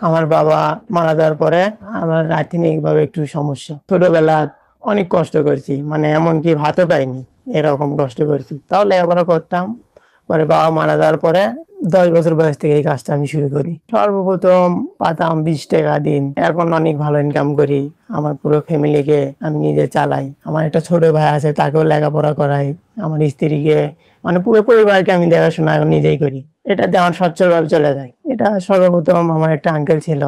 আমার বাবা মারা যাওয়ার পরে আমার আর্থিকভাবে একটু সমস্যা। ছোটবেলা অনেক কষ্ট করছি, মানে এমনকি ভাতও পাইনি, এরকম কষ্ট করছি। তাও লেখাপড়া করতাম। পরে বাবা মারা যাওয়ার পরে 10 বছর বয়স থেকে এই কাজটা আমি শুরু করি। সর্বপ্রথম পাতাম 20 টাকা দিন, এখন অনেক ভালো ইনকাম করি। আমার পুরো ফ্যামিলিকে আমি নিজে চালাই। আমার একটা ছোট ভাই আছে, তাকেও লেখাপড়া করাই। আমার স্ত্রীকে, মানে পুরো পরিবারকে আমি দেখাশোনা এখন নিজেই করি। এটাতে আমার সচ্ছলভাবে চলে যায়। এটা সর্বপ্রথম আমার একটা আঙ্কেল ছিল,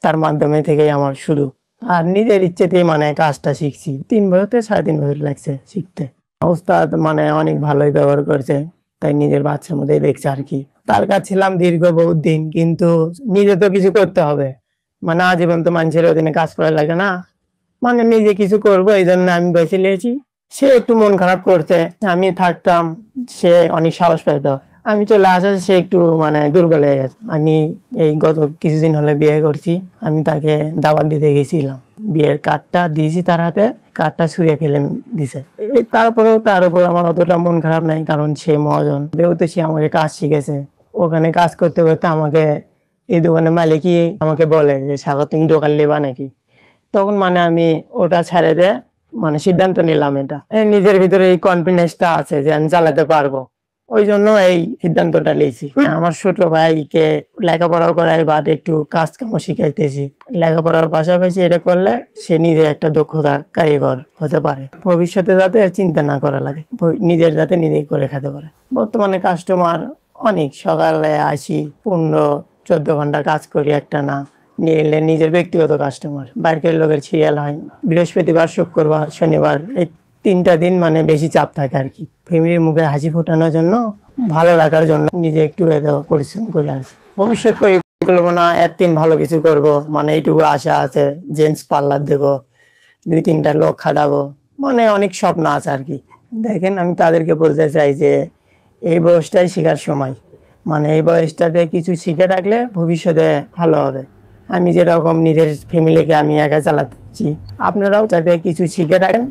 তার মাধ্যমে থেকেই আমার শুরু। আর নিজের ইচ্ছেতেই মানে কাজটা শিখছি। 3 বছর থেকে 3.5 বছর লাগছে শিখতে। ওস্তাদ মানে অনেক ভালোই ব্যবহার করছে, তাই নিজের বাচ্চার মধ্যেই দেখছে আর কি। তার কাছে ছিলাম দীর্ঘ বহুত দিন, কিন্তু নিজে তো কিছু করতে হবে। মানে আজীবন তো মানুষের অধীনে কাজ করা লাগে না, মানে নিজে কিছু করবো, এই জন্য আমি বেছে নিয়েছি। সে একটু মন খারাপ করতে, আমি থাকতাম, সে অনেক সাহস পেত। আমি চলে আসা, সে একটু মানে দুর্বল হয়ে গেছে। আমি এই গত কিছুদিন হলে বিয়ে করছি। আমি তাকে দাওয়াত দিতে গেছিলাম, বিয়ের কার্ডটা দিয়েছি তার হাতে, কার্ডটা ছুঁড়ে ফেলে দিছে। তারপরেও তার উপর আমার অতটা মন খারাপ নাই, কারণ সে মহাজন, যেহেতু সে আমাকে কাজ শিখেছে। ওখানে কাজ করতে করতে আমাকে এই দোকানের মালিকই আমাকে বলে যে, সাগর তুমি দোকান নেবা নাকি? তখন মানে আমি ওটা ছেড়ে দিয়ে মানে সিদ্ধান্ত নিলাম। এটা নিজের ভিতরে এই কনফিডেন্সটা আছে যে আমি চালাতে পারবো, ওই জন্য এই সিদ্ধান্তটা নিয়েছি। আমার ছোট ভাইকে লেখাপড়া করাই বাদ একটু কাজ কাম শিখাইতেছি। লেখাপড়ার পাশাপাশি এটা করলে সে নিজে একটা দক্ষতা কারিগর হতে পারে, ভবিষ্যতে যাতে চিন্তা না করা লাগে, নিজের যাতে নিজেই করে খেতে পারে। বর্তমানে কাস্টমার অনেক, সকালে আসি 15-14 ঘন্টা কাজ করি একটা না নিলে। নিজের ব্যক্তিগত কাস্টমার, বাইরের লোকের সিরিয়াল হয় বৃহস্পতিবার, শুক্রবার, শনিবার, এই 3টা দিন মানে বেশি চাপ থাকে আর কি। ফ্যামিলির মুখে হাসি ফোটানোর জন্য, ভালো লাগার জন্য নিজে একটু পরিশ্রম করে আসি। ভবিষ্যৎ পরিকল্পনা 1-3 ভালো কিছু করব, মানে এইটুকু আশা আছে। জেন্টস পার্লার দেবো, 2-3টা লোক খাটাবো, মানে অনেক স্বপ্ন আছে আর কি। দেখেন, আমি তাদেরকে বলতে চাই যে এই বয়সটাই শেখার সময়। মানে এই বয়সটাতে কিছু শিখে রাখলে ভবিষ্যতে ভালো হবে। আমি যেরকম নিজের ফ্যামিলিকে আমি একা চালাচ্ছি, আপনারাও যাতে কিছু শিখে রাখেন,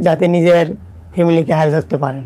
যাতে নিজের ফ্যামিলিকে হেল্প করতে পারেন।